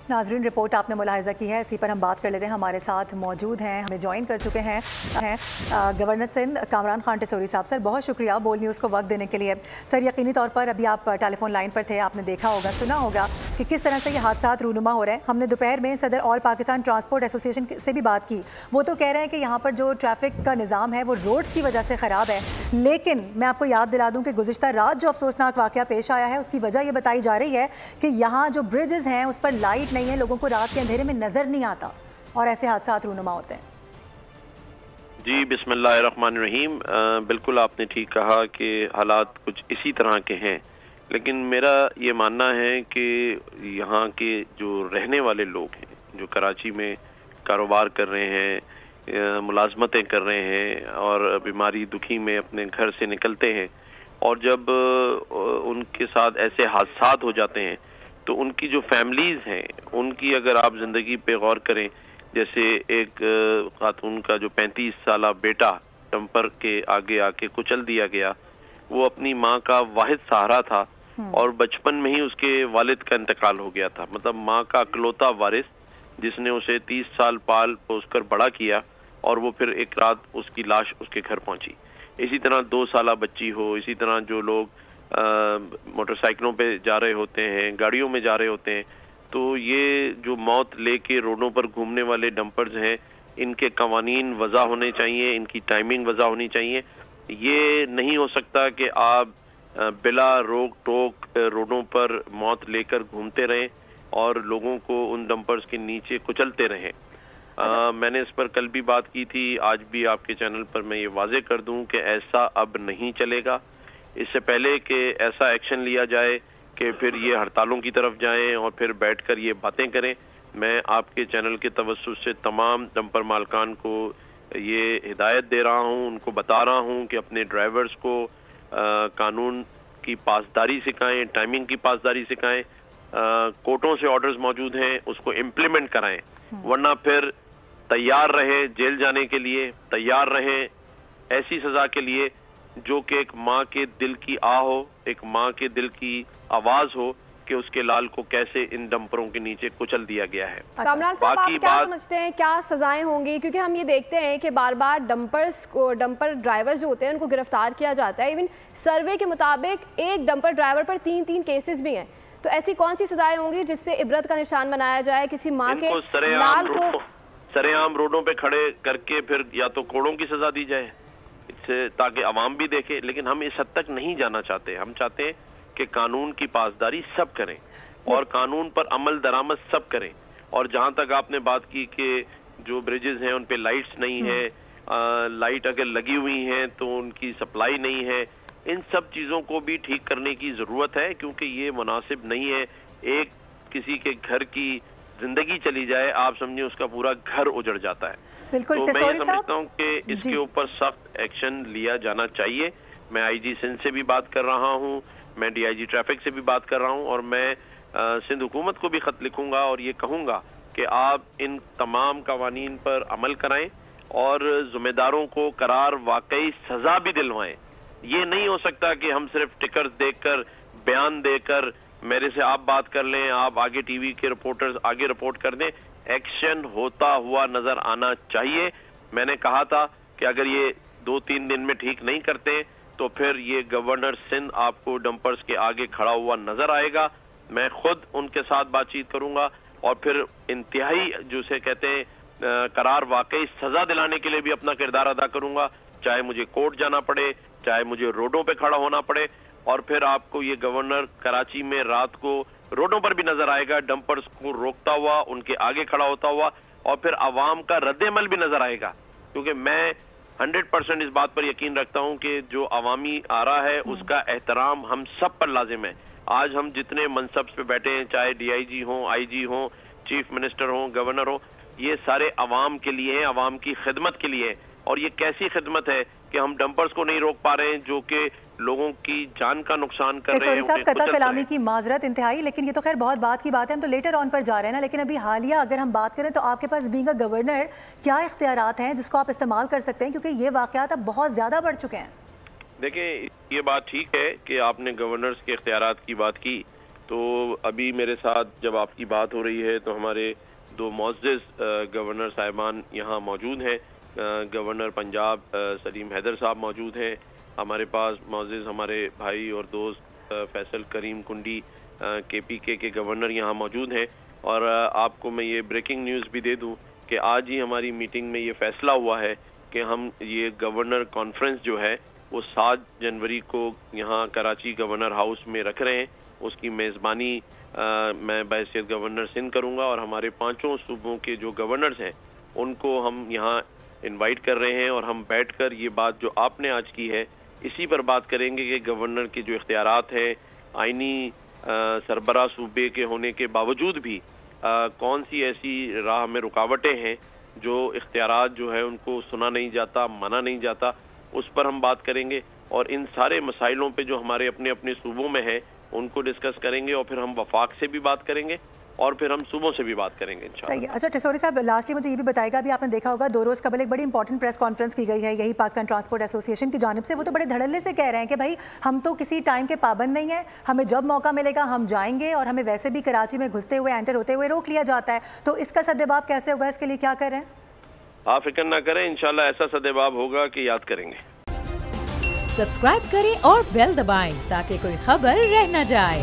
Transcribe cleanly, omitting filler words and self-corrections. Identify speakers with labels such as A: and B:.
A: नाज़रीन, रिपोर्ट आपने मुलाहिजा की है, इसी पर हम बात कर लेते हैं। हमारे साथ मौजूद हैं, हमें ज्वाइन कर चुके हैं गवर्नर सिंध कामरान खान टेसोरी साहब। सर, बहुत शुक्रिया बोल न्यूज़ को वक्त देने के लिए। सर, यकीनी तौर पर अभी आप टेलीफोन लाइन पर थे, आपने देखा होगा, सुना होगा कि किस तरह से ये हादसात रूनुमा हो रहे हैं। हमने दोपहर में सदर ऑल पाकिस्तान ट्रांसपोर्ट एसोसिएशन से भी बात की। वो तो कह रहे हैं कि यहाँ पर जो ट्रैफिक का निज़ाम है वो रोड्स की वजह से ख़राब है, लेकिन मैं आपको याद दिला दूँ कि गुज़िश्ता रात जो अफसोसनाक वाक़या पेश आया है उसकी वजह ये बताई जा रही है कि यहाँ जो ब्रिजेज़ हैं उस पर लाइट नहीं है, लोगों को रात के अंधेरे में नजर नहीं आता और ऐसे हादसात रूनुमा होते हैं।
B: जी, बिस्मिल्लाहिर्रहमानिर्रहीम। बिल्कुल आपने ठीक कहा कि हालात कुछ इसी तरह के हैं, लेकिन मेरा ये मानना है कि यहाँ के जो रहने वाले लोग हैं, जो कराची में कारोबार कर रहे हैं, मुलाजमतें कर रहे हैं और बीमारी दुखी में अपने घर से निकलते हैं, और जब उनके साथ ऐसे हादसात हो जाते हैं तो उनकी जो फैमिलीज़ हैं उनकी अगर आप ज़िंदगी पे गौर करें, जैसे एक खातून का जो 35 साला बेटा डंपर के आगे आके कुचल दिया गया, वो अपनी माँ का वाहिद सहारा था और बचपन में ही उसके वालिद का इंतकाल हो गया था। मतलब माँ का अकलौता वारिस जिसने उसे 30 साल पाल पोस कर बड़ा किया, और वो फिर एक रात उसकी लाश उसके घर पहुंची। इसी तरह 2 साला बच्ची हो, इसी तरह जो लोग मोटरसाइकिलों पे जा रहे होते हैं, गाड़ियों में जा रहे होते हैं, तो ये जो मौत लेके रोडों पर घूमने वाले डंपर्स हैं, इनके कवानीन वज़ा होने चाहिए, इनकी टाइमिंग वज़ा होनी चाहिए। ये नहीं हो सकता कि आप बिला रोक टोक रोडों पर मौत लेकर घूमते रहें और लोगों को उन डंपर्स के नीचे कुचलते रहें। मैंने इस पर कल भी बात की थी, आज भी आपके चैनल पर मैं ये वाजे कर दूं कि ऐसा अब नहीं चलेगा। इससे पहले कि ऐसा एक्शन लिया जाए कि फिर ये हड़तालों की तरफ जाएं और फिर बैठकर ये बातें करें, मैं आपके चैनल के तवज्जुह से तमाम डंपर मालकान को ये हिदायत दे रहा हूं, उनको बता रहा हूं कि अपने ड्राइवर्स को कानून की पासदारी सिखाएं, टाइमिंग की पासदारी सिखाएं, कोर्टों से ऑर्डर्स मौजूद हैं उसको इम्प्लीमेंट कराएं, वरना फिर तैयार रहे जेल जाने के लिए, तैयार रहें ऐसी सजा के लिए जो कि एक माँ के दिल की आह हो, एक माँ के दिल की आवाज हो कि उसके लाल को कैसे इन डंपरों के नीचे कुचल दिया गया है।
C: कामरान साहब, आप क्या समझते हैं क्या सजाएं होंगी? क्योंकि हम ये देखते हैं कि बार बार डंपर ड्राइवर्स जो होते हैं उनको गिरफ्तार किया जाता है। इवन सर्वे के मुताबिक एक डंपर ड्राइवर पर 3 केसेस भी हैं। तो ऐसी कौन सी सजाएं होंगी जिससे इबरत का निशान बनाया जाए, किसी माँ के लाल को
B: सरेआम रोडों पे खड़े करके फिर या तो कोड़ों की सजा दी जाए, ताकि अवाम भी देखे। लेकिन हम इस हद तक नहीं जाना चाहते। हम चाहते हैं कि कानून की पासदारी सब करें और कानून पर अमल दरामद सब करें। और जहां तक आपने बात की कि जो ब्रिजेस हैं उन पे लाइट्स नहीं है, लाइट अगर लगी हुई हैं तो उनकी सप्लाई नहीं है, इन सब चीजों को भी ठीक करने की जरूरत है, क्योंकि ये मुनासिब नहीं है। एक किसी के घर की जिंदगी चली जाए, आप समझिए उसका पूरा घर उजड़ जाता है।
A: बिल्कुल,
B: तो मैं समझता हूँ कि इसके ऊपर सख्त एक्शन लिया जाना चाहिए। मैं आईजी सिंध से भी बात कर रहा हूँ, मैं डीआईजी ट्रैफिक से भी बात कर रहा हूँ, और मैं सिंध हुकूमत को भी खत लिखूंगा और ये कहूंगा कि आप इन तमाम कवानीन पर अमल कराएं और जिम्मेदारों को करार वाकई सजा भी दिलवाएं। ये नहीं हो सकता कि हम सिर्फ टिकट देकर, बयान देकर, मेरे से आप बात कर लें, आप आगे टीवी के रिपोर्टर्स आगे रिपोर्ट कर दें। एक्शन होता हुआ नजर आना चाहिए। मैंने कहा था कि अगर ये 2-3 दिन में ठीक नहीं करते तो फिर ये गवर्नर सिंध आपको डंपर्स के आगे खड़ा हुआ नजर आएगा। मैं खुद उनके साथ बातचीत करूंगा और फिर इंतहाई जिसे कहते हैं करार वाकई सजा दिलाने के लिए भी अपना किरदार अदा करूंगा, चाहे मुझे कोर्ट जाना पड़े, चाहे मुझे रोडों पे खड़ा होना पड़े। और फिर आपको ये गवर्नर कराची में रात को रोडों पर भी नजर आएगा, डंपर्स को रोकता हुआ, उनके आगे खड़ा होता हुआ, और फिर अवाम का रद्द-ए-अमल भी नजर आएगा। क्योंकि मैं 100% इस बात पर यकीन रखता हूं कि जो अवामी आरा है उसका एहतराम हम सब पर लाजिम है। आज हम जितने मनसब पे बैठे हैं, चाहे डीआईजी हो, आईजी हो, चीफ मिनिस्टर हो, गवर्नर हो, ये सारे अवाम के लिए हैं, अवाम की खिदमत के लिए है। और ये कैसी खिदमत है कि हम डंपर्स को नहीं रोक पा रहे हैं जो कि लोगों की जान का नुकसान कर रहे हैं।
A: साहब, कतई कलामी की माजरत इंतहाई, लेकिन ये तो खैर बहुत बात की बात है, हम तो लेटर ऑन पर जा रहे हैं ना। लेकिन अभी हालिया अगर हम बात करें तो आपके पास बीइंग अ गवर्नर क्या इख्तियारात हैं जिसको आप इस्तेमाल कर सकते हैं, क्योंकि ये वाकयात अब बहुत ज्यादा बढ़ चुके हैं?
B: देखिए, ये बात ठीक है कि आपने गवर्नर्स के इख्तियारात की बात की, تو ابھی میرے ساتھ جب آپ کی بات ہو رہی ہے تو ہمارے دو معزز گورنر صاحبان یہاں موجود ہیں. گورنر پنجاب سلیم حیدر صاحب موجود ہیں. ہمارے پاس معزز ہمارے بھائی اور دوست فیصل کریم کنڈی KPK کے گورنر یہاں موجود ہیں. اور آپ کو میں یہ بریکنگ نیوز بھی دے دوں کہ آج ہی ہماری میٹنگ میں یہ فیصلہ ہوا ہے کہ ہم یہ گورنر کانفرنس جو ہے وہ 7 جنوری کو یہاں کراچی گورنر ہاؤس میں رکھ رہے ہیں. اس کی میزبانی میں بحیثیت گورنر سندھ کروں گا اور ہمارے 5 صوبوں کے جو گورنرز ہیں ان کو ہم یہاں انوائٹ کر رہے ہیں اور ہم بیٹھ کر یہ بات جو آپ نے آج کی ہے اسی پر بات کریں گے کہ گورنر کے جو اختیارات ہیں آئینی سربراہ صوبے کے ہونے کے باوجود بھی کون سی ایسی راہ میں رکاوٹیں ہیں جو اختیارات جو ہے ان کو سنا نہیں جاتا, مانا نہیں جاتا, اس پر ہم بات کریں گے. اور ان سارے مسائلوں پہ جو ہمارے اپنے اپنے صوبوں میں ہیں ان کو ڈسکس کریں گے اور پھر ہم وفاق سے بھی بات کریں گے اور پھر ہم صوبوں سے بھی بات کریں گے انشاءاللہ.
A: صحیح. اچھا ٹھسوری صاحب, لاسٹلی مجھے یہ بھی بتائے گا, ابھی آپ نے دیکھا ہوگا 2 روز قبل ایک بڑی امپورٹنٹ پریس کانفرنس کی گئی ہے یہی پاکستان ٹرانسپورٹ ایسوسی ایشن کی جانب سے. وہ تو بڑے دھڑلے سے کہہ رہے ہیں کہ بھائی ہم تو کسی ٹائم کے پابند نہیں ہیں, ہمیں جب موقع ملے گا ہم جائیں گے, اور ہمیں ویسے بھی کراچی میں گھستے ہوئے انٹر ہوتے ہوئے روک لیا جاتا ہے. تو اس کا سدباب کیسے ہوگا, اس کے لیے کیا کر رہے ہیں؟
B: آپ فکر نہ کریں, انشاءاللہ ایسا سدباب ہوگا کہ یاد کریں گے.
D: سبسکرائب کریں اور بیل دبائیں تاکہ کوئی خبر رہ نہ جائے.